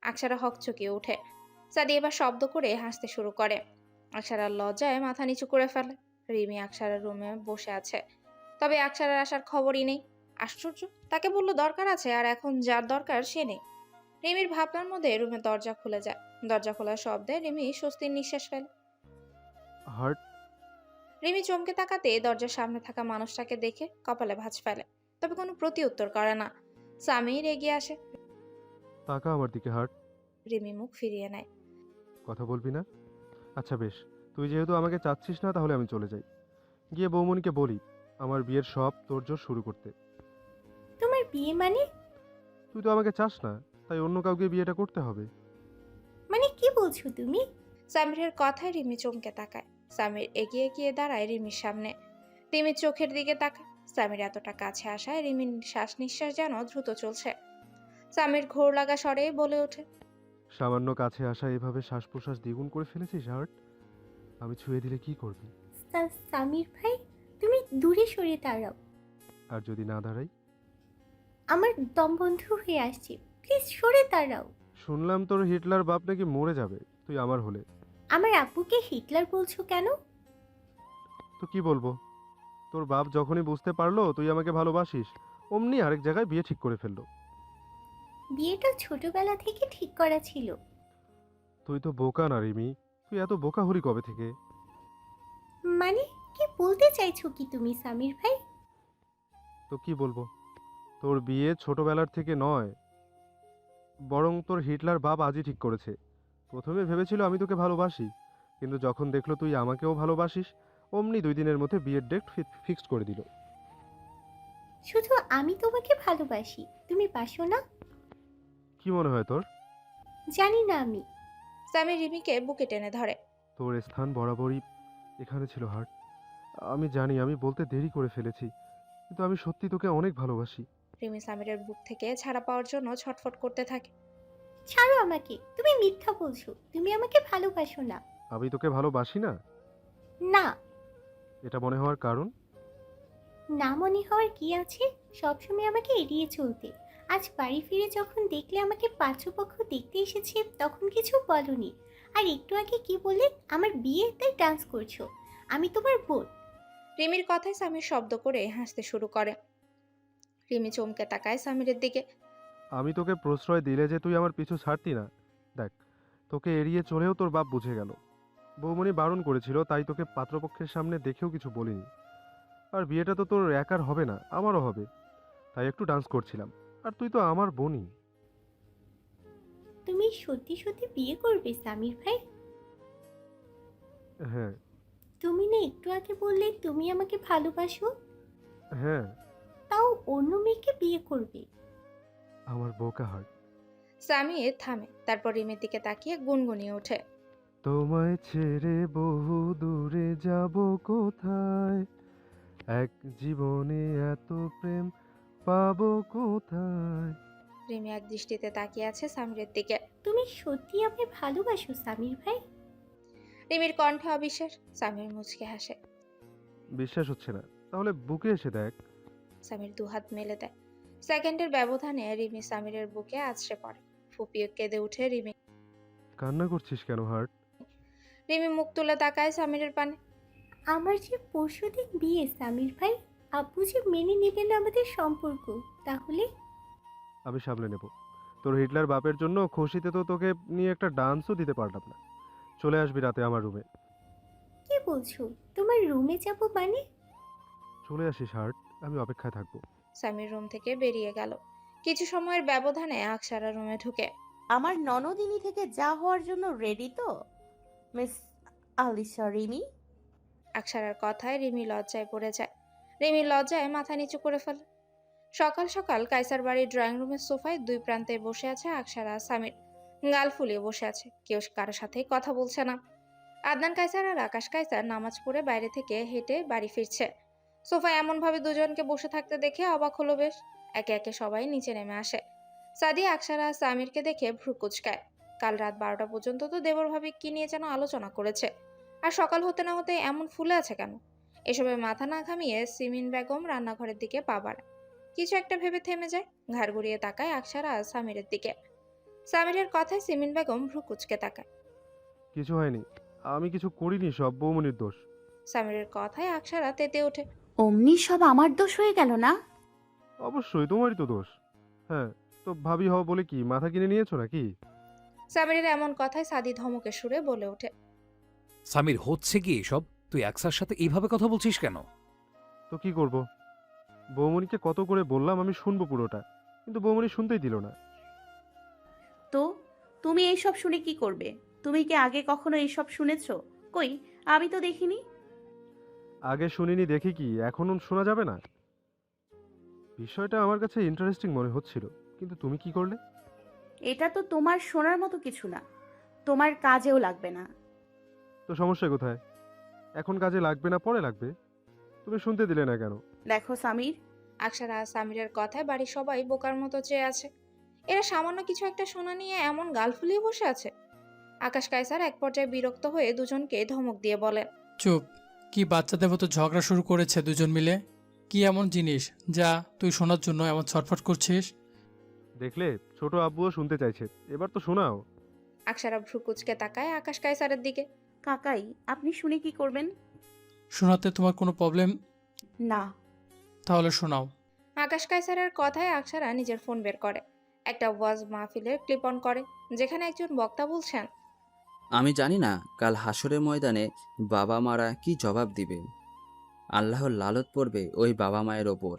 আকসারা হকচকিয়ে ওঠে। সাদি এবার শব্দ করে হাসতে শুরু করে। আকসারার লজ্জায় মাথা নিচু করে ফেলে। রিমি আকসারার রুমে বসে আছে, তবে আকসারার আসার খবরই নেই। আশ্চর্য, তাকে বলল দরকার আছে, আর এখন যার দরকার সে নেই। রিমির ভাবনার মধ্যে রুমের দরজা খুলে যায়। দরজা খোলার শব্দে রিমি স্বস্তির নিঃশ্বাস ফেলে। হার্ট। রিমি চমকে তাকাতে দরজার সামনে থাকা মানুষটাকে দেখে কপালে ভাঁজ ফেলে, তবে কোনো প্রতি উত্তর করে না। সামির এগিয়ে আসে। তাকা আমার দিকে হার্ট। রিমি মুখ ফিরিয়ে নেয়। কথা বলবি না? আচ্ছা বেশ, তুই যেহেতু আমাকে চাচ্ছিস না তাহলে আমি চলে যাই, গিয়ে বৌমনিকে বলি আমার বিয়ের সব তোড়জোড় শুরু করতে। তোমার বিয়ে মানে? তুই তো আমাকে চাস না, তাই অন্য কাউকে বিয়েটা করতে হবে। মানে কি বলছো তুমি? সামিরের কথায় রিমি চমকে তাকায়। সামির এগিয়ে গিয়ে দাঁড়ায় রিমির সামনে। রিমির চোখের দিকে তাকায়। সামির এতটা কাছে আসায় রিমির শ্বাস নিঃশ্বাস যেন দ্রুত চলছে। সামির ঘোর লাগা স্বরে বলে ওঠে। সামান্য কাছে আসা এভাবে শ্বাস প্রশ্বাস দ্বিগুণ করে ফেলেছিস হার্ট। আমি ছুঁয়ে দিলে কি করবি? সামির ভাই, তুমি দূরে সরে দাঁড়াও। আর যদি না দাঁড়াই? আমার দম বন্ধ হয়ে আসছে, প্লিজ সরে দাঁড়াও। শুনলাম তোর হিটলার বাপ নাকি মরে যাবে তুই আমার হলে। আমার আব্বুকে হিটলার বলছো কেন? তো কি বলবো? তোর বাপ যখনই বুঝতে পারলো তুই আমাকে ভালোবাসিস, অমনি আরেক জায়গায় বিয়ে ঠিক করে ফেললো। বিয়েটা ছোটবেলা থেকে ঠিক করা ছিল। তুই তো বোকা না রিমি, তুই এত বোকা হলি কবে থেকে? মানে কি বলতে চাইছো কি তুমি সামির ভাই? তো কি বলবো? তোর বিয়ে ছোটবেলার থেকে নয়, বরং তোর হিটলার বাপ আজই ঠিক করেছে। প্রথমে ভেবেছিল আমি তোকে ভালোবাসি, কিন্তু যখন দেখলো তুই আমাকেও ভালোবাসিস, অমনি 2 দিনের মধ্যে বিয়ের ডেট ফিক্সড করে দিল। শুধু আমি তোমাকে ভালোবাসি, তুমি বাসো না? কি মনে হয় তোর? জানি না আমি। সামির রিমিকে বুকে টেনে ধরে। তোর স্থান বরাবরই এখানে ছিল হার্ট। আমি জানি আমি বলতে দেরি করে ফেলেছি, কিন্তু আমি সত্যি তোকে অনেক ভালোবাসি। রিমি সামিরের বুক থেকে ছাড়া পাওয়ার জন্য ছটফট করতে থাকে। ছাড়ো আমাকে, তুমি মিথ্যা বলছো, তুমি আমাকে ভালোবাসো না। আমি তোকে ভালোবাসি না? না। এটা মনে হওয়ার কারণ? না মনে হওয়ার কি আছে? সবসময় আমাকে এড়িয়ে চলতে। আজ বাড়ি ফিরে যখন দেখলে আমাকে পাত্রপক্ষ দেখতে এসেছে তখন কিছু বলনি। আর একটু আগে কি বললে? আমার বিয়ে তাই ডান্স করছো। আমি তোমার বোন। রিমির কথায় সামির শব্দ করে হাসতে শুরু করে। রিমি চমকে তাকায় সামিরের দিকে। আমি তোকে প্রশ্রয় দিলে যে তুই আমার পিছু ছাড়তি না। দেখ, তোকে এড়িয়ে চলেও তোর বাপ বুঝে গেল। বৌমনি বারণ করেছিল, তাই তোকে পাত্রপক্ষের সামনে দেখেও কিছু বলিনি। আর বিয়েটা তো তোর একার হবে না, আমারও হবে, তাই একটু ডান্স করছিলাম। আর তুই তো আমার বোনই। তুমি সত্যি সত্যি বিয়ে করবে সামির ভাই? হ্যাঁ। তুমি না একটু আগে বললে তুমি আমাকে ভালোবাসো? হ্যাঁ। তাও অন্য মেয়েকে বিয়ে করবে? আমার বোকা হার্ট। সামির থামে, তারপর রিমির দিকে তাকিয়ে গুনগুনিয়ে ওঠে। তোমায় ছেড়ে বহু দূরে যাব কোথায়, এক জীবনে এত প্রেম পাবো কোথায়। রিমি এক দৃষ্টিতে তাকিয়ে আছে সামিরের দিকে। তুমি সত্যি আমায় ভালোবাসো সামির ভাই? রিমির কণ্ঠে অবিশ্বাস। সামির মুচকে হাসে। বিশ্বাস হচ্ছে না? তাহলে বুকে এসে দেখ। সামির দুহাত মেলে দেয়। সেকেন্ডের ব্যবধানে রিমি সামিরের বুকে আছড়ে পড়ে। ফুপিয়ে কেঁদে উঠে রিমি। কান্না করছিস কেন হার্ট? রিমি মুখ তুলে তাকায় সামিরের পানে। আমার যে পরশুদিন বিয়ে সামির ভাই, আব্বু যে মেনে নেবেন আমাদের সম্পর্ক, তাহলে? আমি সামলে নেব। তোর হিটলার বাপের জন্য খুশিতে তো তোকে নিয়ে একটা ডান্সও দিতে পারলাম না। চলে আসবি রাতে আমার রুমে। কি বলছো? তোমার রুমে যাব মানে? চলে আসিস হার্ট, আমি অপেক্ষায় থাকবো। সামির রুম থেকে বেরিয়ে গেল। কিছু সময়ের ব্যবধানে আকসারা রুমে ঢুকে। আমার ননদিনী থেকে যা হওয়ার জন্য রেডি তো মিস আলিশা রিমি? আকসারার কথায় রিমি লজ্জায় পড়ে যায়। রিমি লজ্জায় মাথা নিচু করে ফেলে। সকাল সকাল কাইসার বাড়ির ড্রয়িং রুমের সোফায় দুই প্রান্তে বসে আছে আকসারা আর সামির। গাল ফুলিয়ে বসে আছে, কেউ কারোর সাথেই কথা বলছে না। আদনান কাইসার আর আকাশ কাইসার নামাজ পড়ে বাইরে থেকে হেঁটে বাড়ি ফিরছে। সোফায় এমন ভাবে দুজনকে বসে থাকতে দেখে অবাক হলো বেশ। একে একে সবাই নিচে নেমে আসে। সাদিয়া আকসারা আর সামিরকে দেখে ভ্রু কুচকায়। কাল রাত 12টা পর্যন্ত তো দেবর ভাবি কি নিয়ে যেন আলোচনা করেছে, আর সকাল হতে না হতে এমন ফুলে আছে কেন? এসবে মাথা না ঘামিয়ে সিমিন বেগম রান্নাঘরের দিকে পা বাড়ায়। কিছু একটা ভেবে থেমে যায়। ঘাড় ঘুরিয়ে তাকায় আকসারা আর সামিরের দিকে। সামিরের কথায় সিমিন বেগম ভ্রু কুচকে তাকায়। কিছু হয়নি, আমি কিছু করিনি, সব বৌমনির দোষ। সামিরের কথায় আকসারা তেতে ওঠে। অমনি সব আমার দোষ হয়ে গেল না? অবশ্যই তোমারই তো দোষ। হ্যাঁ, তো ভাবি হও বলে কি মাথা কিনে নিয়েছো নাকি? সামিরের এমন কথায় সাদি ধমকে সুরে বলে ওঠে। সামির, হচ্ছে কি এসব? তুই আকসার সাথে এইভাবে কথা বলছিস কেন? তো কি করব? বৌমনিকে কত করে বললাম আমি শুনবো পুরোটা, কিন্তু বৌমনি শুনতেই দিল না। তো তুমি এইসব শুনে কি করবে? তুমি কি আগে কখনো এইসব শুনেছো? কই, আমি তো দেখিনি। আগে শুনিনি দেখি কি এখন শোনা যাবে না? বিষয়টা আমার কাছে ইন্টারেস্টিং মনে হচ্ছিল, কিন্তু তুমি কি করলে? এটা তো তোমার শোনার মতো কিছু না, তোমার কাজেও লাগবে না। তো সমস্যা কোথায়? এখন কাজে লাগবে না, পরে লাগবে। তুমি শুনতে দিলে না কেন? দেখো সামির, আকসারা আর সামিরের কথায় বাড়ির সবাই বোকার মতো চেয়ে আছে। এরা সামান্য কিছু একটা শোনা নিয়ে এমন গাল ফুলিয়ে বসে আছে। আকাশ কায়সার এক পর্যায়ে বিরক্ত হয়ে দুজনকে ধমক দিয়ে বলেন। চুপ! কি বাচ্চাদের মতো ঝগড়া শুরু করেছে দুজন মিলে? কি এমন জিনিস যা তুই শোনার জন্য এমন ছটফট করছিস? দেখলে, ছোট আব্বুও শুনতে চাইছে, এবার তো শোনাও। আকসারা ভ্রু কুচকে তাকায় আকাশ কায়সারের দিকে। কাকাই, আপনি শুনে কি করবেন? শোনাতে তোমার কোনো প্রবলেম? না। তাহলে শোনাও। আকাশ কায়সারের কথায় আকসারা নিজের ফোন বের করে। একটা ওয়াজ মাহফিলের ক্লিপ অন করে, যেখানে একজন বক্তা বলছেন। আমি জানি না কাল হাসরের ময়দানে বাবা মারা কি জবাব দিবে। আল্লাহর লালত পড়বে ওই বাবা মায়ের ওপর।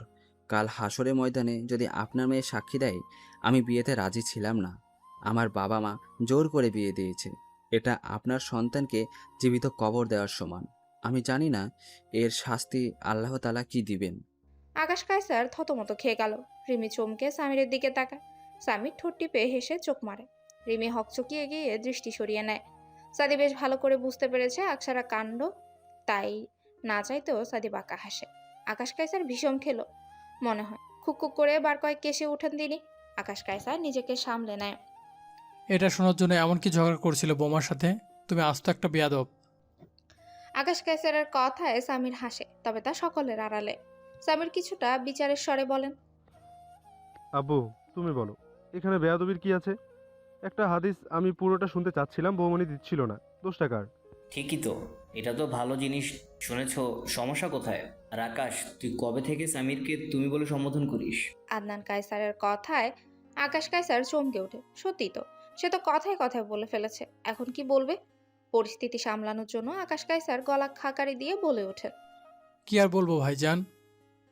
কাল হাসরের ময়দানে যদি আপনার মেয়ে সাক্ষী দেয় আমি বিয়েতে রাজি ছিলাম না, আমার বাবা মা জোর করে বিয়ে দিয়েছে, এটা আপনার সন্তানকে জীবিত কবর দেওয়ার সমান। আমি জানি না এর শাস্তি আল্লাহ তাআলা কি দিবেন। আকাশ কায়সার থতমত খেয়ে গেল। রিমি চমকে সামিরের দিকে তাকায়। সামির ঠোঁট টিপে হেসে চোখ মারে। রিমি হকচকিয়ে গিয়ে দৃষ্টি সরিয়ে নেয়। সাদি বেশ ভালো করে বুঝতে পেরেছে আকসারা কাণ্ড, তাই না চাইতেও সাদি বাঁকা হাসে। আকাশ কায়সার ভীষণ খেলো মনে হয়। খুক করে বার কয়েক কেসে উঠেন তিনি। আকাশ কায়সার নিজেকে সামলে নেয়। এটা শোনার জন্য এমন কি ঝগড়া করছিল বোমার সাথে? তুমি আস্ত একটা বেয়াদব। আকাশ কায়সারের কথায় সামির হাসে, তবে তা সকলের আড়ালে। সামির কিছুটা বিচারের স্বরে বলেন। আব্বু, তুমি বলো, এখানে বেয়াদবির কি আছে? একটা হাদিস আমি পুরোটা শুনতে চাচ্ছিলাম, বৌমনি দিচ্ছিল না, দোষটা কার? ঠিকই তো, এটা তো ভালো জিনিস শুনেছো, সমস্যা কোথায়? আর আকাশ, তুই কবে থেকে সামিরকে তুমি বলে সম্বোধন করিস? আদনান কায়সারের কথায় আকাশ কায়সার চমকে ওঠে। সত্যি তো, সে তো কথায় কথায় বলে ফেলেছে, এখন কি বলবে? পরিস্থিতি সামলানোর জন্য আকাশ কায়সার গলা খাকারি দিয়ে বলে ওঠেন। কি আর বলবো ভাইজান,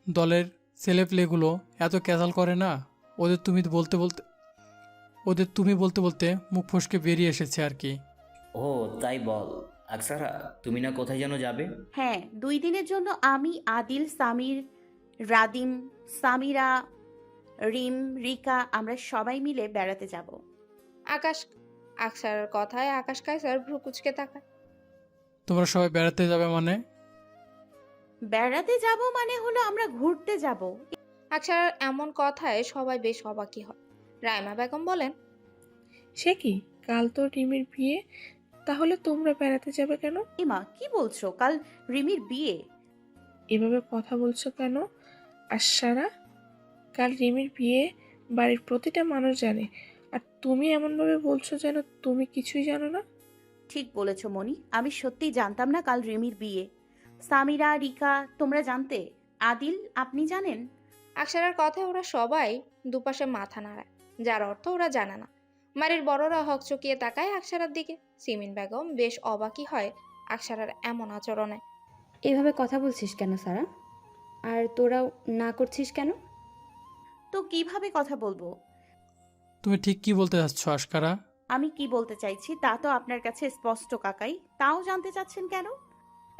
দলের ছেলেপেলেগুলো এত ক্যাজাল করে না, ওদের তুমি বলতে বলতে মুখ ফসকে বেরিয়ে এসেছে আর কি। ও তাই বল। আকসারা, তুমি না কোথায় যেন যাবে? হ্যাঁ, 2 দিনের জন্য আমি, আদিল, সামির, রাদিম, সামিরা, রিম, রিকা আমরা সবাই মিলে বেড়াতে যাব। আকাশ আকসারের কথায় আকাশ কায়সার ভ্রু কুচকে তাকায়। তোমরা সবাই বেড়াতে যাবে মানে? বেড়াতে যাব মানে হলো আমরা ঘুরতে যাব। আকসারের এমন কথায় সবাই বেশ অবাকই হয়। রাইমা বেগম বলেন। সে কি, কাল তো রিমির বিয়ে, তাহলে তোমরা বেড়াতে যাবে কেন? এমা, কি বলছো? কাল রিমির বিয়ে? এভাবে কথা বলছো কেন আশারা? কাল রিমির বিয়ে বাড়ির প্রতিটা মানুষ জানে, আর তুমি এমনভাবে বলছো যেন তুমি কিছুই জানো না। ঠিক বলেছো মনি, আমি সত্যিই জানতাম না কাল রিমির বিয়ে। সামিরা, রিকা, তোমরা জানতে? আদিল, আপনি জানেন? আকসারের কথায় ওরা সবাই দুপাশে মাথা নাড়ায়, যার অর্থ ওরা জানে না। বাড়ির বড়রা হকচকিয়ে তাকায় আকসারার দিকে। সিমিন বেগম বেশ অবাকই হয় আকসারার এমন আচরণে। এভাবে কথা বলছিস কেন সারা? আর তোরাও না করছিস কেন? তো কিভাবে কথা বলবো? তুমি ঠিক কি বলতে যাচ্ছ আশকারা? আমি কি বলতে চাইছি তা তো আপনার কাছে স্পষ্ট কাকাই, তাও জানতে চাচ্ছেন কেন?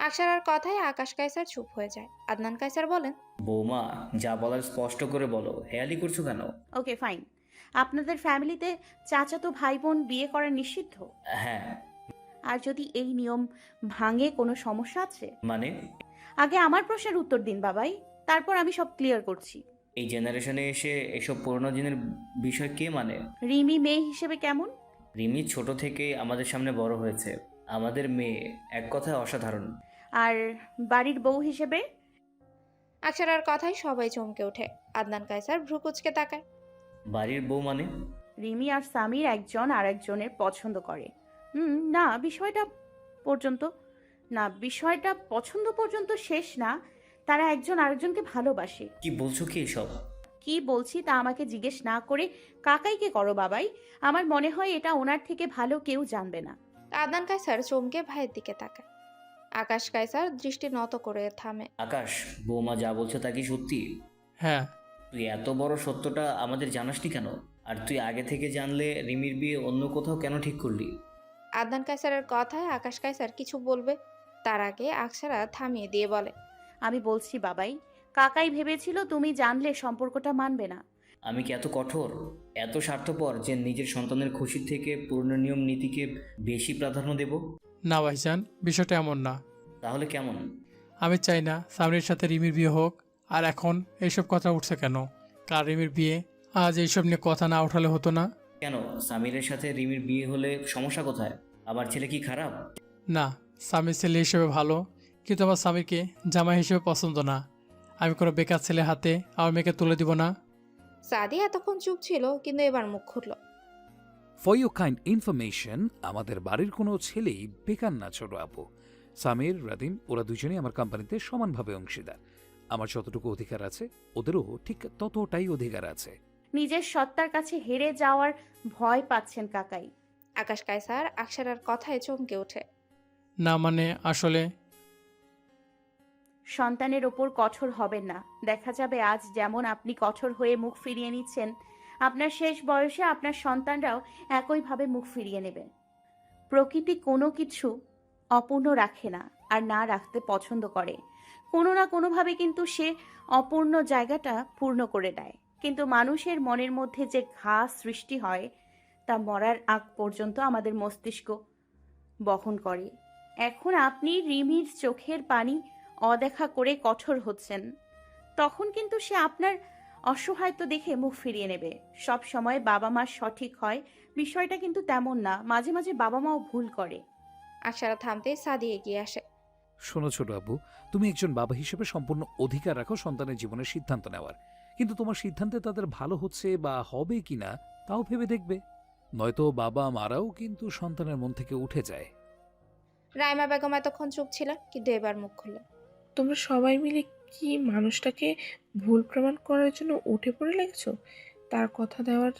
আকসারার কথায় আকাশ কায়সার চুপ হয়ে যায়। আদনান কায়সার বলেন। বৌমা, যা বলার স্পষ্ট করে বলো, হেয়ালি করছো কেন? ওকে ফাইন, আপনাদের ফ্যামিলিতে চাচাতো ভাই বোন বিয়ে করা নিষিদ্ধ? হ্যাঁ। আর যদি এই নিয়ম ভাঙে কোনো সমস্যা আছে? মানে? আগে আমার প্রশ্নের উত্তর দিন বাবাই, তারপর আমি সব ক্লিয়ার করছি। এই জেনারেশনে এসে এসব পুরোনো দিনের বিষয় কে মানে? রিমি মেয়ে হিসেবে কেমন? রিমি ছোট থেকে আমাদের সামনে বড় হয়েছে, আমাদের মেয়ে, এক কথায় অসাধারণ। আর বাড়ির বউ হিসেবে? আকসারার কথায় সবাই চমকে ওঠে। আদনান কায়সার ভ্রু কুচকে তাকায়। বাড়ির বউ মানে? রিমি আর সামির একজন আরেকজনের পছন্দ করে। না, বিষয়টা পছন্দ পর্যন্ত শেষ না। তারা একজন আরেকজনকে ভালোবাসে। কি বলছো কি এসব? কি বলছি তা আমাকে জিজ্ঞেস না করে কাকাইকে করো বাবাই। আমার মনে হয় এটা ওনার থেকে ভালো কেউ জানবে না। আদনান কায়সার চমকে ভাইয়ের দিকে তাকায়। আকাশ কায়সার দৃষ্টি নত করে থামে। আকাশ, বৌমা যা বলছো তা কি সত্যি? হ্যাঁ। তুই এত বড় সত্যটা আমাদের জানাসনি কেন? আর তুই আগে থেকে জানলে রিমির বিয়ে অন্য কোথাও কেন ঠিক করলি? আদনান কায়সারের কথায় আকাশ কায়সার কিছু বলবে, তার আগে আকসারা থামিয়ে দিয়ে বলে, আমি বলছি বাবাই, কাকাই ভেবেছিল তুমি জানলে সম্পর্কটা মানবে না। আমি কি এত কঠোর, এত স্বার্থপর যে নিজের সন্তানের খুশির থেকে পুরনো নিয়ম নীতিকে বেশি প্রাধান্য দেব? না ভাইজান, বিষয়টা এমন না। তাহলে কেমন? আমি চাই না সামরির সাথে রিমির বিয়ে হোক। আর এখন এইসব কথা উঠছে কেন? কার রিমির বিয়ে? আজ এইসব নিয়ে কথা না উঠালে হতো না? কেন, সামিরের সাথে রিমির বিয়ে হলে সমস্যা কোথায়? আবার ছেলে কি খারাপ? না, স্বামীর ছেলে হিসেবে ভালো, কিন্তু আমার স্বামীকে জামাই হিসেবে পছন্দ না। আমি কোনো বেকার ছেলে হাতে আমার মেয়েকে তুলে দিব না। সাদি এতক্ষণ চুপ ছিল, কিন্তু এবার মুখ খুলল। ফর ইউর কাইন্ড ইনফরমেশন, আমাদের বাড়ির কোনো ছেলেই বেকার না ছোট আপু। সামির, রাদিম ওরা দুজনেই আমার কোম্পানিতে সমানভাবে অংশীদার। আমার যতটুকু অধিকার আছে ওদেরও ঠিক ততটাই অধিকার আছে। নিজের সত্তার কাছে হেরে যাওয়ার ভয় পাচ্ছেন কাকাই। আকাশ কায়সার আকসারার কথায় চমকে ওঠে। না মানে আসলে সন্তানের ওপর কঠোর হবেন না। দেখা যাবে আজ যেমন আপনি কঠোর হয়ে মুখ ফিরিয়ে নিচ্ছেন, আপনার শেষ বয়সে আপনার সন্তানরাও একইভাবে মুখ ফিরিয়ে নেবে। প্রকৃতি কোনো কিছু অপূর্ণ রাখে না, আর না রাখতে পছন্দ করে। কোনো না কোনোভাবে কিন্তু সে অপূর্ণ জায়গাটা পূর্ণ করে দেয়। কিন্তু মানুষের মনের মধ্যে যে ঘা সৃষ্টি হয় তা মরার আগ পর্যন্ত আমাদের মস্তিষ্ক বহন করে। এখন আপনি রিমির চোখের পানি অদেখা করে কঠোর হচ্ছেন, তখন কিন্তু সে আপনার অসহায়ত্ব দেখে মুখ ফিরিয়ে নেবে। সব সময় বাবা মা সঠিক হয় বিষয়টা কিন্তু তেমন না, মাঝে মাঝে বাবা মাও ভুল করে। আকসারা থামতেই সাদি এগিয়ে আসে। শোনো ছোট আব্বু, তুমি একজন বাবা হিসেবে সম্পূর্ণ অধিকার রাখো সন্তানের জীবনের সিদ্ধান্ত নেওয়ার, কিন্তু তোমার সিদ্ধান্তে তাদের ভালো হচ্ছে বা হবে কিনা তাও ভেবে দেখবে। নয়তো বাবা মারাও কিন্তু সন্তানের মন থেকে উঠে যায়। রাইমা বেগম এতক্ষণ চুপ ছিলেন, কিন্তু এবার মুখ খুলল। তোমরা সবাই মিলে কি মানুষটাকে ভুল প্রমাণ করার জন্য উঠে পড়ে লেগেছো? তার কথা দেওয়ার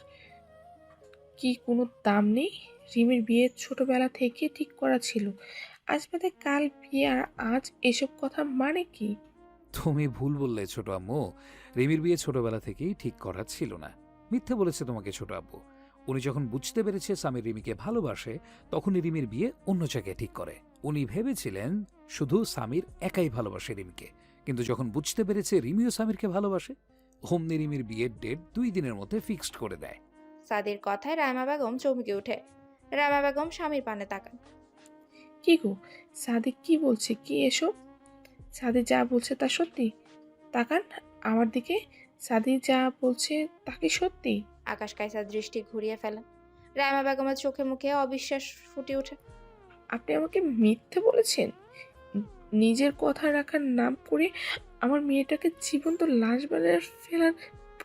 কি কোনো দাম নেই? রিমির বিয়ে ছোটবেলা থেকে ঠিক করা ছিল, আজ বাদে কাল বিয়ে, আর আজ এসব কথা মানে কি? তুমি ভুল বললে ছোট আম্মু। রিমির বিয়ে ছোটবেলা থেকেই ঠিক করা ছিল না। মিথ্যে বলেছে তোমাকে ছোট আব্বু। উনি যখন বুঝতে পেরেছে সামির রিমিকে ভালোবাসে, তখনই রিমির বিয়ে অন্য জায়গায় ঠিক করে। উনি ভেবেছিলেন শুধু সামির একাই ভালোবাসে রিমিকে, কিন্তু যখন বুঝতে পেরেছে রিমিও সামিরকে ভালোবাসে, হোমনি রিমির বিয়ের ডেট 2 দিনের মধ্যে ফিক্সড করে দেয়। সাদির কথায় রাইমা বেগম চমকে ওঠে। রাইমা বেগম স্বামীর পানে তাকান। কি গো, সাদি কি বলছে? কি এসব? সাদি যা বলছে তা সত্যি? তাকান আমার দিকে, সাদি যা বলছে তা কি সত্যি? আকাশ কায়সার দৃষ্টি ঘুরিয়ে ফেলেন। রাইমা বেগমের চোখে মুখে অবিশ্বাস ফুটে ওঠে। আপনি আমাকে মিথ্যে বলেছেন? নিজের কথা রাখার নাম করে আমার মেয়েটাকে জীবন্ত লাশ বানিয়ে ফেলার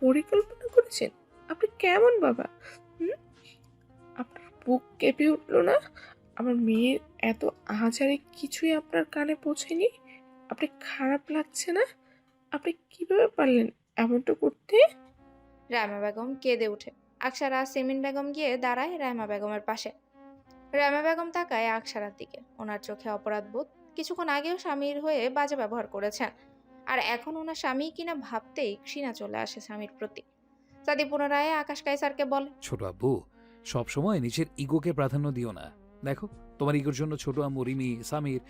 পরিকল্পনা করেছেন? আপনি কেমন বাবা? হুম? আপনার বুক কেঁপে উঠলো না? আমার মেয়ের এত আহাজারি কিছুই আপনার কানে পৌঁছেনি? আপনি খারাপ লাগছে না? আপনি কিভাবে পারলেন এমনটা করতে? রাইমা বেগম কেঁদে ওঠে। আকসারা সিমিন বেগম গিয়ে দাঁড়ায় রাইমা বেগমের পাশে। রাইমা বেগম তাকায় আকসারার দিকে। ওনার চোখে অপরাধ বোধ। কিছুক্ষণ আগেও স্বামীর হয়ে বাজে ব্যবহার করেছেন, আর এখন ওনার স্বামী কিনা ভাবতেই ঘৃণা চলে আসে স্বামীর প্রতি। সাদি পুনরায় আকাশ কায়সারকে বলে, ছোট আব্বু, সবসময় নিজের ইগোকে প্রাধান্য দিও না। দেখো, তোমার ইগোর জন্য ছোট আম্মু, রিমি, সামির,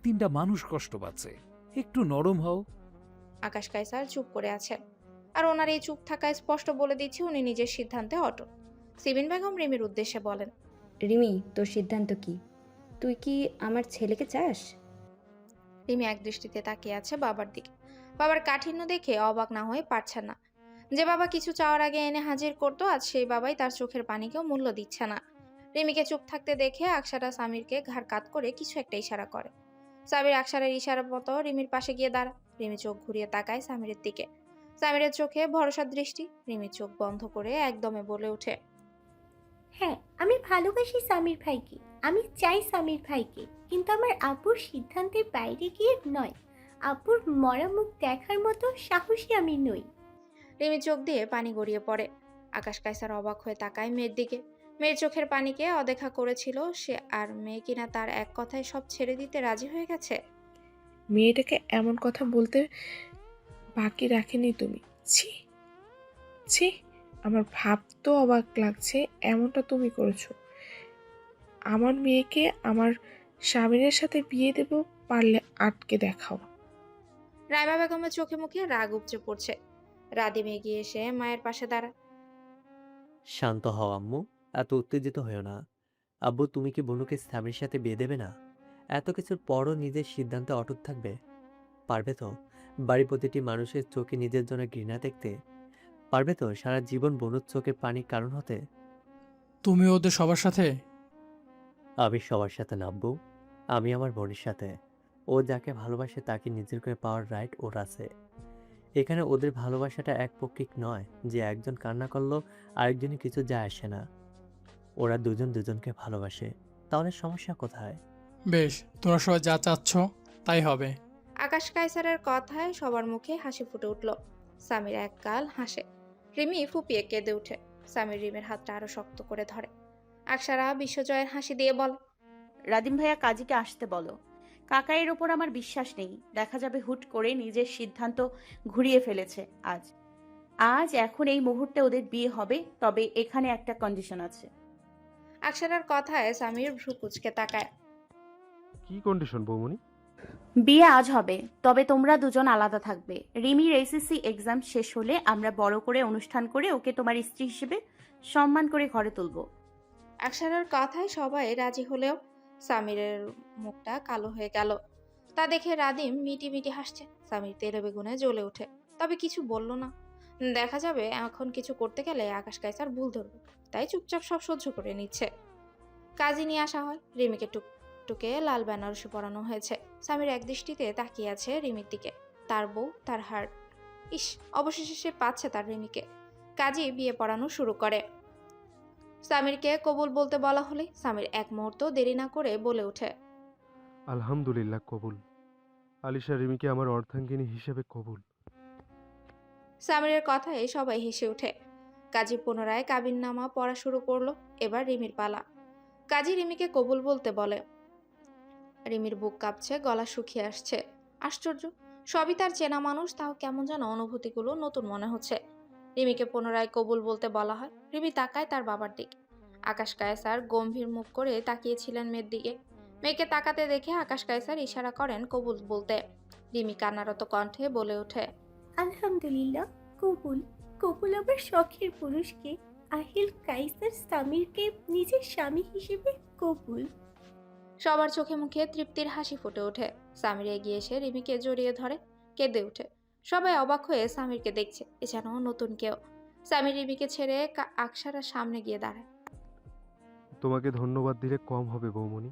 তিনটা মানুষ কষ্ট পাচ্ছে। একটু নরম হও। আকাশ কায়সার চুপ করে আছেন, আর ওনার এই চুপ থাকায় স্পষ্ট বলে দিচ্ছে উনি নিজের সিদ্ধান্তে অটল। সিবিন বেগম রিমির উদ্দেশ্যে বলেন, রিমি, তোর সিদ্ধান্ত কি? তুই কি আমার ছেলেকে চাস? রিমি এক দৃষ্টিতে তাকিয়ে আছে বাবার দিকে। বাবার কাঠিন্য দেখে অবাক না হয়ে পারছেন না। যে বাবা কিছু চাওয়ার আগে এনে হাজির করতো, আজ সেই বাবাই তার চোখের পানিকেও মূল্য দিচ্ছে না। রিমিকে চুপ থাকতে দেখে আকসারা সামিরকে ঘাড় কাত করে কিছু একটা ইশারা করে। সামির আকসারের ইশারার মতো রিমির পাশে গিয়ে দাঁড়ায়। রিমি চোখ ঘুরিয়ে তাকায় সামিরের দিকে। সামিরের চোখে ভরসার দৃষ্টি। রিমি চোখ বন্ধ করে একদমে বলে ওঠে, হ্যাঁ, আমি ভালোবাসি সামির ভাইকে, আমি চাই সামির ভাইকে, কিন্তু আমার আব্বুর সিদ্ধান্তের বাইরে গিয়ে নয়। আব্বুর মরা মুখ দেখার মতো সাহসী আমি নই। রিমি চোখ দিয়ে পানি গড়িয়ে পড়ে। আকাশ কায়সার অবাক হয়ে তাকায় মেয়ের দিকে। মেয়ের চোখের পানিকে অদেখা করেছিল সে, আর মেয়ে কিনা তার এক কথায় সব ছেড়ে দিতে রাজি হয়ে গেছে। মেয়েটাকে এমন কথা বলতে বাকি রাখেনি তুমি। ছি ছি, আমার ভাবতেও অবাক লাগছে এমনটা তুমি করেছো। আমার মেয়েকে আমার স্বামীর সাথে বিয়ে দেব, পারলে আটকে দেখাও। রাইমা বেগমের চোখে মুখে রাগ উপচে পড়ছে। রাদিম এগিয়ে এসে মায়ের পাশে দাঁড়ায়। শান্ত হও আম্মু, এত উত্তেজিত হয়েও না। আব্বু, তুমি কি বনুকে স্বামীর সাথে বিয়ে দেবে না? এত কিছুর পরও নিজের সিদ্ধান্তে অটুট থাকবে? পারবে তো বাড়ির প্রতিটি মানুষের চোখে নিজের জন্য ঘৃণা দেখতে? পারবে তো সারা জীবন বনুর চোখে পানির কারণ হতে? তুমি ওদের সবার সাথে? আমি সবার সাথে না আব্বু, আমি আমার বোনের সাথে। ও যাকে ভালোবাসে তাকে নিজের করে পাওয়ার রাইট ওর আছে। এখানে ওদের ভালোবাসাটা একপক্ষিক নয় যে একজন কান্না করলো আরেকজনই কিছু যায় আসে না। ওরা দুজন দুজনকে ভালোবাসে, তাহলে সমস্যা কোথায়? বেশ, তোরা সবাই যা চাচ্ছ তাই হবে। আকাশ কায়সারের কথায় সবার মুখে হাসি ফুটে উঠল। সামির এক গাল হাসে। রিমি ফুপিয়ে কেঁদে উঠে। সামির রিমের হাতটা আরো শক্ত করে ধরে। আকসারা বিশ্বজয়ের হাসি দিয়ে বলে, রাদিম ভাইয়া কাজীকে আসতে বলো। কাকাইয়ের ওপর আমার বিশ্বাস নেই, দেখা যাবে হুট করে নিজের সিদ্ধান্ত ঘুরিয়ে ফেলেছে। আজ এখন এই মুহূর্তে ওদের বিয়ে হবে, তবে এখানে একটা কন্ডিশন আছে। আকসারার কথায় সামির ভ্রু কুচকে তাকায়। কি কন্ডিশন বৌমনি? বিয়ে আজ হবে, তবে তোমরা দুজন আলাদা থাকবে। রিমির এসএসসি এক্সাম শেষ হলে আমরা বড় করে অনুষ্ঠান করে ওকে তোমার স্ত্রী হিসেবে সম্মান করে ঘরে তুলব। আকসারার কথায় সবাই রাজি হলেও সামিরের মুখটা কালো হয়ে গেল। তা দেখে রাদিম মিটি মিটি হাসছে। সামির তেলে বেগুনে জ্বলে ওঠে, তবে কিছু বলল না। দেখা যাবে এখন কিছু করতে গেলে আকাশ কায়সার ভুল ধরবে, তাই চুপচাপ সব সহ্য করে নিচ্ছে। কাজী নিয়ে আসা হয়। রিমিকে টুকটুকে লাল বেনারসি পরানো হয়েছে। সামির এক দৃষ্টিতে তাকিয়ে আছে রিমির দিকে। তার বউ, তার হার্ট। ইস, অবশেষে সে পাচ্ছে তার রিমিকে। কাজী বিয়ে পড়ানো শুরু করে। সামিরকে কবুল বলতে বলা হলে সামির এক মুহূর্ত দেরি না করে বলে ওঠে, আলহামদুলিল্লাহ, কবুল। আলিশা রিমিকে আমার অর্ধাঙ্গিনী হিসেবে কবুল। সামিরের কথায় সবাই হেসে ওঠে। কাজী পুনরায় কাবিননামা পড়া শুরু করলো। এবার রিমির পালা। কাজী রিমিকে কবুল বলতে বলে। রিমির বুক কাঁপছে, গলা শুকিয়ে আসছে। আশ্চর্য, সবই তার চেনা মানুষ, তাও কেমন যেন অনুভূতিগুলো নতুন মনে হচ্ছে। রিমিকে পুনরায় কবুল বলতে বলা হয়। রিমি তাকায় তার বাবার দিকে। আকাশ কায়সার গম্ভীর মুখ করে তাকিয়েছিলেন মেয়ের দিকে। মেয়েকে তাকাতে দেখে আকাশ কায়সার ইশারা করেন কবুল বলতে। রিমি কান্নারত কণ্ঠে বলে ওঠে, আলহামদুলিল্লাহ, কবুল। কবুল আমার শখের পুরুষকে, আহিল কাইসার সামিরকে নিজের স্বামী হিসেবে কবুল। সবার চোখে মুখে তৃপ্তির হাসি ফুটে ওঠে। সামির এগিয়ে এসে রিমিকে জড়িয়ে ধরে, কেঁদে ওঠে। সবাই অবাক হয়ে সামিরকে দেখছে, এ যেন নতুন কেউ। সামির রিমিকে ছেড়ে আকসারার সামনে গিয়ে দাঁড়ায়। তোমাকে ধন্যবাদ দিলে কম হবে বৌমনি।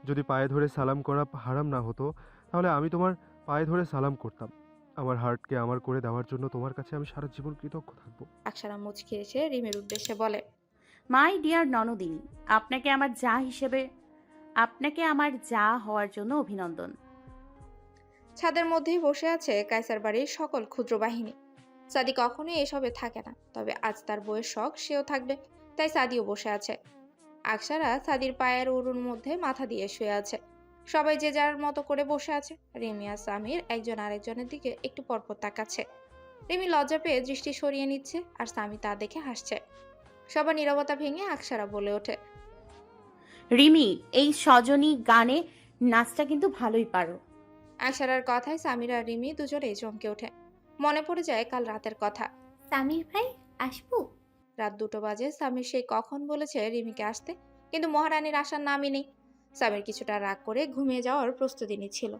যদি পায়ে ধরে সালাম করা হারাম না হতো, তাহলে আমি তোমার পায়ে ধরে সালাম করতাম। আমার হার্টকে আমার করে দেওয়ার জন্য তোমার কাছে আমি সারা জীবন কৃতজ্ঞ থাকবো। আকসারা মুচকি এসে রিমির উদ্দেশ্যে বলে, মাই ডিয়ার ননদিনী, আপনাকে আমার যা হওয়ার জন্য অভিনন্দন। ছাদের মধ্যেই বসে আছে কায়সার বাড়ির সকল ক্ষুদ্র বাহিনী। সাদি কখনোই এসবে থাকে না, তবে আজ তার বউয়ের শখ, সেও থাকবে, তাই সাদিও বসে আছে। আকসারা সাদির পায়ের উরুর মধ্যে মাথা দিয়ে শুয়ে আছে। সবাই যে যার মতো করে বসে আছে। রিমি আর সামির একজন আরেকজনের দিকে একটু পরপর তাকাচ্ছে। রিমি লজ্জা পেয়ে দৃষ্টি সরিয়ে নিচ্ছে, আর সামি তা দেখে হাসছে। সবার নীরবতা ভেঙে আকসারা বলে ওঠে, রিমি, এই সজনী গানে নাচটা কিন্তু ভালোই পারো। আকসারার কথায় সামির আর রিমি দুজনেই চমকে ওঠে। মনে পড়ে যায় কাল রাতের কথা। সামির ভাই, আসবো? রাত 2টো বাজে। সামির সেই কখন বলেছে রিমিকে আসতে, কিন্তু মহারানীর আসার নামই নেই। সামির কিছুটা রাগ করে ঘুমিয়ে যাওয়ার প্রস্তুতি নিচ্ছিল।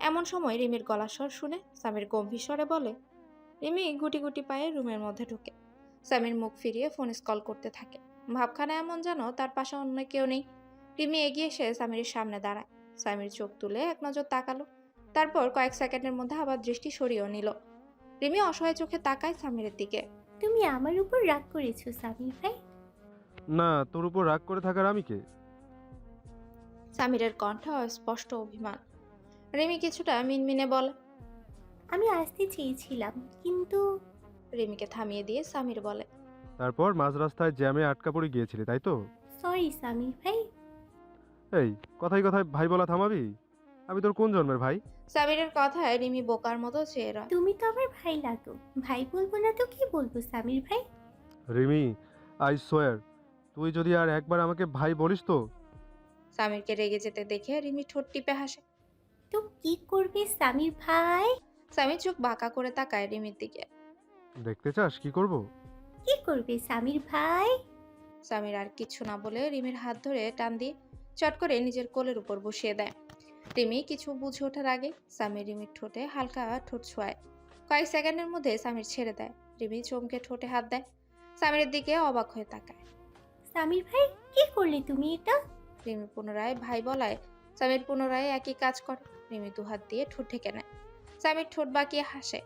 এমন সময় রিমির গলার স্বর শুনে সামির গম্ভীর স্বরে বলে। রিমি গুটি গুটি পায়ে রুমের মধ্যে ঢুকে। সামির মুখ ফিরিয়ে ফোন স্কল করতে থাকে। ভাবখানা এমন যেন তার পাশে অন্য কেউ নেই। রিমি এগিয়ে এসে সামিরের সামনে দাঁড়ায়। সামির চোখ তুলে এক নজর তাকালো, তারপর কয়েক সেকেন্ডের মধ্যে আবার দৃষ্টি সরিয়েও নিল। রিমি অসহায় চোখে তাকায় সামিরের দিকে। তুমি আমার উপর রাগ করেছো সামির ভাই? না, তোর উপর রাগ করে থাকার আমি কে? সামিরের কণ্ঠে অস্পষ্ট অভিমান। রিমি কিছুটা মিনমিনে বলে। আমি আসতে চেয়েছিলাম, কিন্তু রিমিকে থামিয়ে দিয়ে সামির বলে। তারপর মাঝ রাস্তায় জ্যামে আটকা পড়ে গিয়েছিলি, তাই তো? সরি সামির ভাই। এই, কথায় কথায় ভাই বলা থামাবি? আমি তোর কোন জন্মের ভাই? সামিরের কথায় রিমি বোকার মতো চেয়ে রয়। তুমি তো আমার ভাই লাগো, ভাই বলবো না তো কি বলবো সামির ভাই? রিমি, আই সোয়ার, তুই যদি আর একবার আমাকে ভাই বলিস তো। সামিরকে রেগে যেতে দেখে রিমি ঠোঁট টিপে হাসে। তো কি করবে সামির ভাই? সামির চোখ বাঁকা করে তাকায় রিমির দিকে। দেখতে চাস কি করব? কি করবে সামির ভাই? সামির আর কিছু না বলে রিমির হাত ধরে টান দিয়ে চট করে নিজের কোলের উপর বসিয়ে দেয়। রিমি কিছু বুঝে ওঠার আগে সামির রিমির ঠোঁটে হালকা ঠোঁট ছোঁয়ায়। কয়েক সেকেন্ডের মধ্যে সামির ছেড়ে দেয়। রিমি চমকে ঠোঁটে হাত দেয়। সামিরের দিকে অবাক হয়ে তাকায়। সামির ভাই কি করলে তুমি এটা? রিমি পুনরায় ভাই বলায় সামির পুনরায় একই কাজ করে। রিমি দুহাত দিয়ে ঠোঁট ঢেকে নেয়। সামির ঠোঁট বাঁকিয়ে হাসে।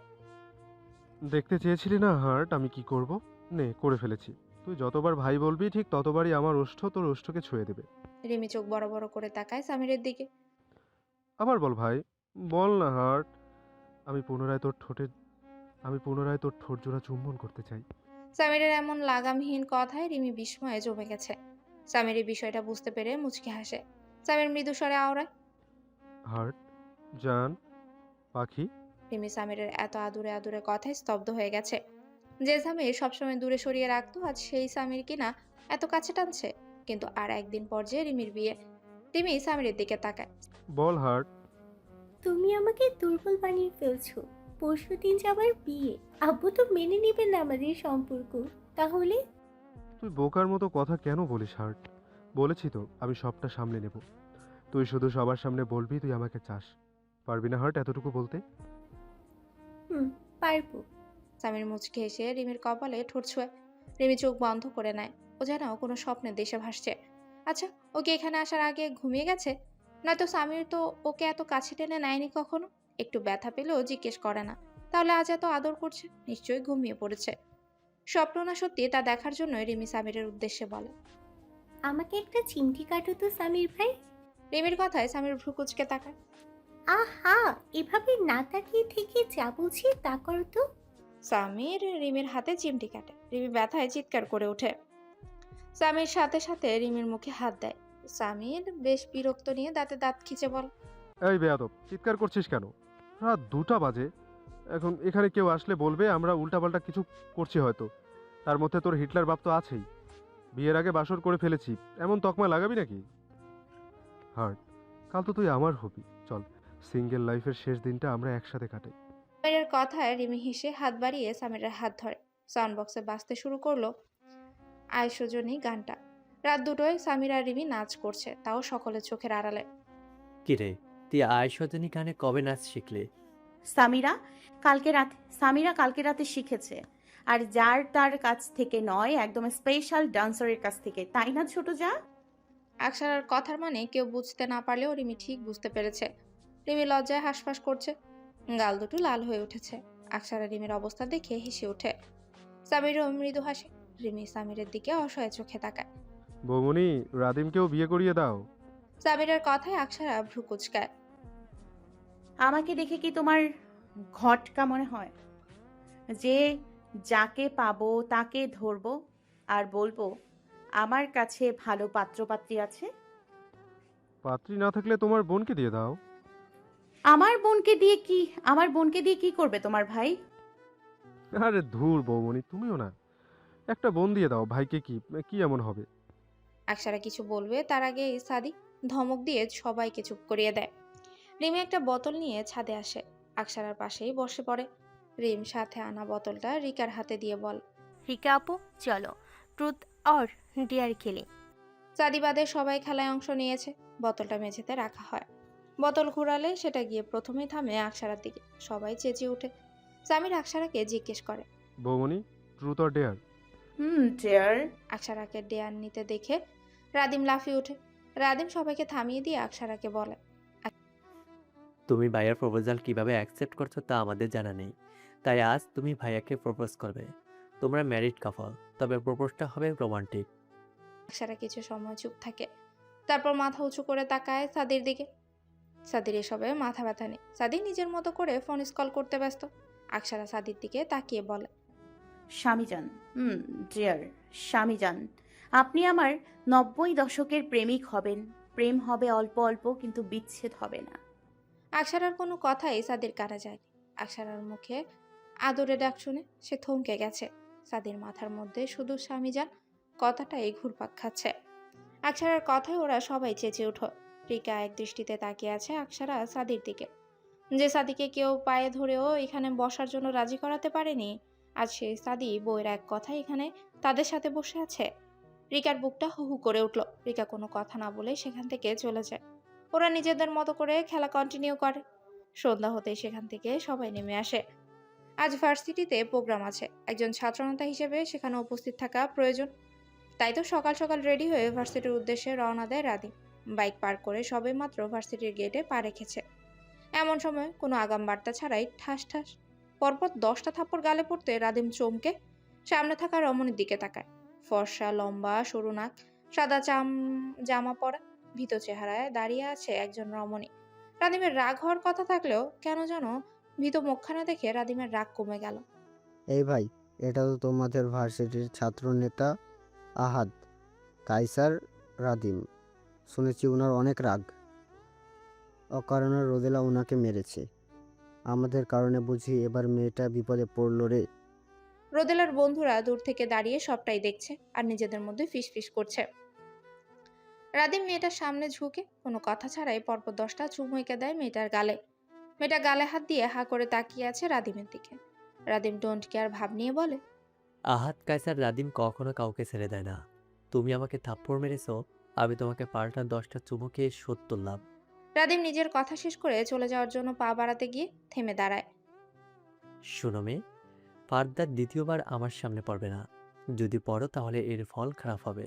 দেখতে চেয়েছিলি না হার্ট আমি কি করব? নে, করে ফেলেছি। তুই যতবার ভাই বলবি ঠিক ততবারই আমার ওষ্ঠ তোর ওষ্ঠকে ছুঁয়ে দেবে। রিমি চোখ বড় বড় করে তাকায় সামিরের দিকে। আবার বল ভাই, বল না হার্ট। আমি পুনরায় তোর ঠোঁটে আমি পুনরায় তোর ঠোঁট জোড়া চুম্বন করতে চাই। সামিরের এমন লাগামহীন কথায় রিমি বিস্ময়ে জমে গেছে। সামির এই বিষয়টা বুঝতে পেরে মুচকি হাসে। সামির মৃদু স্বরে আওড়ায়। হার্ট, জান, পাখি। রিমি সামিরের এত আদুরে আদুরে কথায় স্তব্ধ হয়ে গেছে। যে সামির সবসময় দূরে সরিয়ে রাখতো আজ সেই সামির কিনা এত কাছে টানছে। কিন্তু আর একদিন পর যে রিমির বিয়ে। রিমি সামিরের দিকে তাকায়। বল হার্ট। তুমি আমাকে দুর্বল বানিয়ে ফেলছো। পরশুদিন যাবার বিয়ে, আব্বু তো মেনে নেবেন না আমাদের সম্পর্ক। তাহলে তুই বোকার মতো কথা কেন বলিস হার্ট? বলেছি তো আমি সবটা সামলে নেব। তুই শুধু সবার সামনে বলবি তুই আমাকে চাস। পারবি না হার্ট এতটুকু বলতে? পারবো। সামির মুচকে এসে রিমির কপালে ঠোঁট ছোঁয়। রিমি চোখ বন্ধ করে নেয়। ও যেন কোনো স্বপ্নের দেশে ভাসছে। আচ্ছা, ওকে এখানে আসার আগে ঘুমিয়ে গেছে? নয়তো সামির তো ওকে এত কাছে টেনে নেয়নি কখনো। একটু ব্যথা পেলেও জিজ্ঞেস করে না। তাহলে আজ এত আদর করছে, নিশ্চয়ই ঘুমিয়ে পড়েছে। স্বপ্ন না সত্যি তা দেখার জন্য রিমি সামিরের উদ্দেশ্যে বলে। আমাকে একটা চিমটি কাটো তো সামির ভাই। রিমির কথায় সামির ভ্রু কুঁচকে তাকায়। আহা, এভাবে না তাকিয়ে থেকে যা বলছি তা করো তো। সামির রিমির হাতে চিমটি কাটে। রিমি ব্যথায় চিৎকার করে ওঠে। সামির সাথে সাথে রিমির মুখে হাত দেয়। সামির বেশ বিরক্ত নিয়ে দাঁতে দাঁত খিচে বল। এই বেয়াদব, চিৎকার করছিস কেন? রাত 2টা বাজে। এখন এখানে কেউ আসলে বলবে আমরা উল্টাপাল্টা কিছু করছি হয়তো। তার মধ্যে তোর হিটলার বাপ তো আছেই। বিয়ের আগে বাসর করে ফেলেছি, এমন তকমা লাগাবি নাকি? হার্ট, কাল তো তুই আমার হবি। চল, সিঙ্গেল লাইফের শেষ দিনটা আমরা একসাথে কাটাই। সামিরের কথায় রিমি হেসে হাত বাড়িয়ে সামিরের হাত ধরে। সাউন্ড বক্সে বাজতে শুরু করলো আয়শজনী গানটা। রাত 2টোয় সামির আর রিমি নাচ করছে, তাও সকলের চোখের আড়ালে। কিরে, তুই আয়সজনী গানে কবে নাচ শিখলি? সামিরা কালকে রাতে শিখেছে। আর যার তার কাছ থেকে নয়, একদম স্পেশাল ডান্সারের কাছ থেকে, তাই না ছোট যা? আকসারার কথার মানে কেউ বুঝতে না পারলেও রিমি ঠিক বুঝতে পেরেছে। রিমি লজ্জায় হাঁসফাঁস করছে। গাল দুটো লাল হয়ে উঠেছে। আকসারা রিমির অবস্থা দেখে হেসে ওঠে। সামিরও মৃদু হাসে। রিমি সামিরের দিকে অসহায় চোখে তাকায়। বৌমনি, রাদিমকেও বিয়ে করিয়ে দাও। সামিরের কথায় আকসারা ভ্রু কুচকায়। আমাকে দেখে কি তোমার ঘটকা মনে হয় যে যাকে পাবো তাকে ধরবো আর বলবো আমার কাছে ভালো পাত্রপাত্রী আছে? পাত্রী না থাকলে তোমার বোনকে দিয়ে দাও। আমার বোনকে দিয়ে কি করবে তোমার ভাই? আরে ধুর বৌমনি, তুমিও না। একটা বোন দিয়ে দাও, ভাইকে কি কি এমন হবে? আকসারা কিছু বলবে তার আগে সাদি ধমক দিয়ে সবাইকে চুপ করিয়ে দেয়। রিমি একটা বোতল নিয়ে ছাদে আসে। আকসারার পাশেই বসে পড়ে। রিম সাথে আনা বোতলটা রিকার হাতে দিয়ে বল। রিকা আপু, চলো ট্রুথ অর ডেয়ার খেলি। সাদিবাদে সবাই খেলায় অংশ নিয়েছে। বোতলটা মেঝেতে রাখা হয়। বোতল ঘুরালে সেটা গিয়ে প্রথমেই থামে আকসারার দিকে। সবাই চেঁচিয়ে ওঠে। সামির আকসারাকে জিজ্ঞেস করে। বৌমনি, ট্রুথ অর ডেয়ার? ডেয়ার। আকসারাকে ডেয়ার নিতে দেখে রাদিম লাফিয়ে ওঠে। রাদিম সবাইকে থামিয়ে দিয়ে আকসারাকে বলে। তুমি ভাইয়ার প্রপোজাল কিভাবে অ্যাকসেপ্ট করছো তা আমাদের জানা নেই, তাই আজ তুমি ভাইয়াকে প্রপোজ করবে। তোমরা ম্যারিড কাপল, তবে প্রপোজটা হবে রোমান্টিক। আকসারা কিছু সময় চুপ থাকে, তারপর মাথা উঁচু করে তাকায় সাদির দিকে। সাদির এসবে মাথা ব্যথা নেই, সাদি নিজের মতো করে ফোন স্কল করতে ব্যস্ত। আকসারা সাদির দিকে তাকিয়ে বলে, স্বামীজান, ডিয়ার স্বামীজান, আপনি আমার 90 দশকের প্রেমিক হবেন। প্রেম হবে অল্প অল্প, কিন্তু বিচ্ছেদ হবে না। আকসারার কোনো কথাই সাদির কানে যায়নি। আকসারার মুখে আদরে ডাক শুনে সে থমকে গেছে। সাদির মাথার মধ্যে শুধু স্বামীজান কথাটাই ঘুরপাক খাচ্ছে। আকসারার কথায় ওরা সবাই চেঁচিয়ে উঠল। রিকা এক দৃষ্টিতে তাকিয়ে আছে আকসারা সাদির দিকে। যে সাদিকে কেউ পায়ে ধরেও এখানে বসার জন্য রাজি করাতে পারেনি, আজ সেই সাদি বউয়ের এক কথায় এখানে তাদের সাথে বসে আছে। রিকার বুকটা হু হু করে উঠল। রিকা কোনো কথা না বলে সেখান থেকে চলে যায়। ওরা নিজেদের মতো করে খেলা কন্টিনিউ করে। সন্ধ্যা হতেই সেখান থেকে সবাই নেমে আসে। আজ ভার্সিটিতে প্রোগ্রাম আছে, একজন ছাত্রনেতা হিসেবে সেখানে উপস্থিত থাকা প্রয়োজন। তাই তো সকাল সকাল রেডি হয়ে ভার্সিটির উদ্দেশ্যে রওনা দেয় রাদিম। বাইক পার্ক করে সবে মাত্র ভার্সিটির গেটে পা রেখেছে। এমন সময় কোনো আগাম বার্তা ছাড়াই ঠাস ঠাস পরপর 10টা থাপ্পড় গালে পড়তে রাদিম চমকে সামনে থাকা রমণীর দিকে তাকায়। ফর্সা, লম্বা, সরু নাক, সাদা জামা পরা, ভীত চেহারায় দাঁড়িয়ে আছে একজন রমণী। রাদিমের রাগ হওয়ার কথা থাকলেও কেন যেন ভীত মুখখানা দেখে রাদিমের রাগ কমে গেল। এই ভাই, এটা তো তোমাদের ভার্সিটির ছাত্র নেতা আহাদ কায়সার রাদিম। শুনেছি ওনার অনেক রাগ, অকারণে রোদেলা ওনাকে মেরেছে। আমাদের কারণে বুঝি এবার মেয়েটা বিপদে পড়লো রে। রোদেলার বন্ধুরা দূর থেকে দাঁড়িয়ে সবটাই দেখছে আর নিজেদের মধ্যে ফিসফিস করছে। রাদিম মেয়েটার সামনে ঝুঁকে কোনো কথা ছাড়াই পরপর 10টা চুমু এঁকে দেয় মেয়েটার গালে। মেয়েটা গালে হাত দিয়ে হা করে তাকিয়ে আছে রাদিমের দিকে। রাদিম ডোন্ট কেয়ার ভাব নিয়ে বলে, আহাদ কায়সার রাদিম কখনো কাউকে ছেড়ে দেয় না। তুমি আমাকে থাপ্পড় মেরেছো, আমি তোমাকে পাল্টা 10টা চুমু খেয়ে শোধ তুললাম। রাদিম নিজের কথা শেষ করে চলে যাওয়ার জন্য পা বাড়াতে গিয়ে থেমে দাঁড়ায়। শোনো মেয়ে, ফার্দার দ্বিতীয়বার আমার সামনে পড়বে না। যদি পড়ো তাহলে এর ফল খারাপ হবে।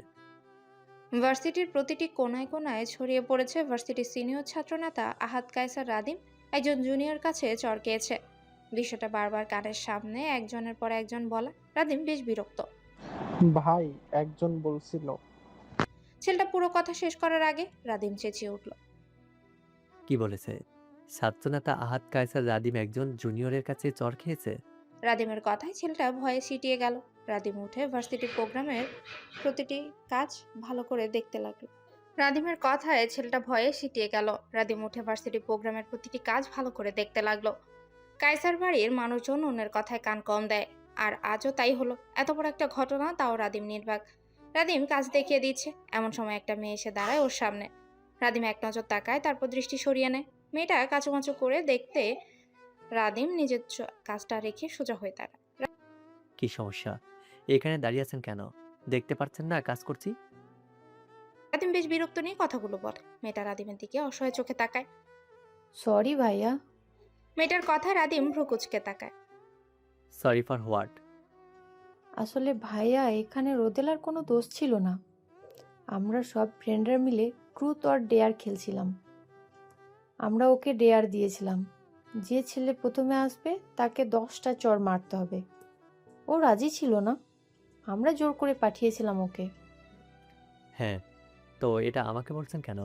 ভার্সিটির প্রতিটি কোনায় কোনায় ছড়িয়ে পড়েছে ভার্সিটির সিনিয়র ছাত্রনেতা আহাদ কায়সার রাদিম একজন জুনিয়র কাছে চড়কেছে। দৃশ্যটা বারবার কানের সামনে একজনের পর একজন বলা। রাদিম বেশ বিরক্ত। ভাই, একজন বলছিল। ছেলেটা পুরো কথা শেষ করার আগে রাদিম চেঁচিয়ে উঠল, কি বলেছে? ছাত্রনেতা আহাদ কায়সার রাদিম একজন জুনিয়রের কাছে চড় খেয়েছে? রাদিমের কথায় ছেলেটা ভয়ে সিটিয়ে গেল। রাদিম উঠে ভার্সিটি প্রোগ্রামের প্রতিটি কাজ ভালো করে দেখতে লাগলো। রাদিমের কথায় ছেলেটা ভয়ে সিটিয়ে গেল। রাদিম উঠে ভার্সিটি প্রোগ্রামের প্রতিটি কাজ ভালো করে দেখতে লাগলো। কায়সার বাড়ির মানুষজন অন্যের কথায় কান কম দেয়, আর আজও তাই হলো। এত বড় একটা ঘটনা, তাও রাদিম নির্বাক। রাদিম কাজ দেখিয়ে দিচ্ছে। এমন সময় একটা মেয়ে এসে দাঁড়ায় ওর সামনে। রাদিম এক নজর তাকায়, তারপর দৃষ্টি সরিয়ে নেয়। মেয়েটা কাঁচুমাচু করে দেখতে। রাদিম নিজের কাজটা রেখে সোজা হয়ে দাঁড়ায়। কি সমস্যা? এখানে দাঁড়িয়ে আছেন কেন? দেখতে পাচ্ছেন না কাজ করছি? রাদিম বেশ বিরক্ত নিয়ে কথাগুলো বলে। মেয়েটা রাদিমের দিকে অসহায় চোখে তাকায়। সরি ভাইয়া। মেয়েটার কথায় রাদিম ভ্রু কুঁচকে তাকায়। Sorry for what? আসলে ভাইয়া, এখানে রোদেলার কোনো দোষ ছিল না। আমরা সব ফ্রেন্ডরা মিলে ট্রুথ অর ডেয়ার খেলছিলাম। আমরা ওকে ডেয়ার দিয়েছিলাম, যে ছেলে প্রথমে আসবে তাকে 10টা চড় মারতে হবে। ও রাজি ছিল না, আমরা জোর করে পাঠিয়েছিলাম ওকে। হ্যাঁ, তো এটা আমাকে বলছেন কেন?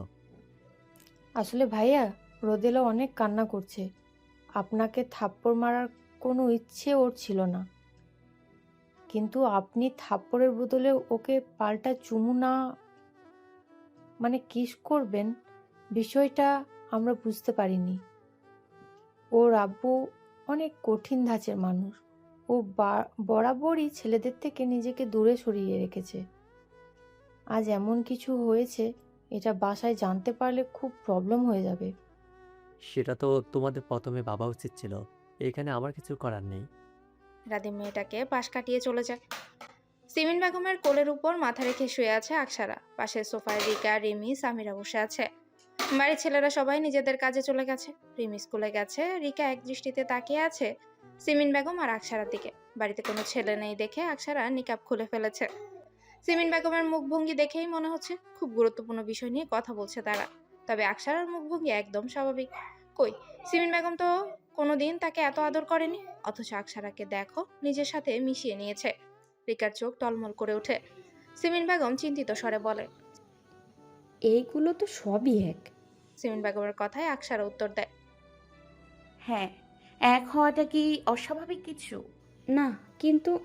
আসলে ভাইয়া, রোদেলা অনেক কান্না করছে। আপনাকে থাপ্পড় মারার কোনো ইচ্ছে ওর ছিল না, কিন্তু আপনি থাপ্পড়ের বদলে ওকে পাল্টা চুমু না মানে কিস করবেন, বিষয়টা আমরা বুঝতে পারিনি। ওর আব্বু অনেক কঠিন ধাঁচের মানুষ। ও বরাবরই ছেলেদের থেকে নিজেকে দূরে সরিয়ে রেখেছে। আজ এমন কিছু হয়েছে, এটা বাসায় জানতে পারলে খুব প্রবলেম হয়ে যাবে। সেটা তো তোমাদের প্রথমে ভাবা উচিত ছিল। এখানে আমার কিছু করার নেই। রাদিম মেয়েটাকে পাশ কাটিয়ে চলে যায়। সিমিন বেগমের কোলের উপর মাথা রেখে শুয়ে আছে আকসারা। পাশের সোফায় রিকা, রিমি, সামিরা বসে আছে। বাড়ির ছেলেরা সবাই নিজেদের কাজে চলে গেছে। রিমি স্কুলে গেছে। রিকা এক দৃষ্টিতে তাকিয়ে আছে সিমিন বেগম আর আকসারার দিকে। বাড়িতে কোনো ছেলে নেই দেখে আকসারা নিকাব খুলে ফেলেছে। সিমিন বেগমের মুখভঙ্গি দেখেই মনে হচ্ছে খুব গুরুত্বপূর্ণ বিষয় নিয়ে কথা বলছে তারা। তবে আকসারার মুখভঙ্গি একদম স্বাভাবিক। কই, সিমিন বেগম তো কোনোদিন তাকে এত আদর করেনি, অথচ আকসারাকে দেখো নিজের সাথে মিশিয়ে নিয়েছে। রিকার চোখ টলমল করে ওঠে। সিমিন বেগম চিন্তিত স্বরে বলে। এইগুলো তো সবই এক। সিমিন বেগমের কথায় আকসারা উত্তর দেয়। হ্যাঁ, এক হওয়াটা কি অস্বাভাবিক কিছু? না, কিন্তু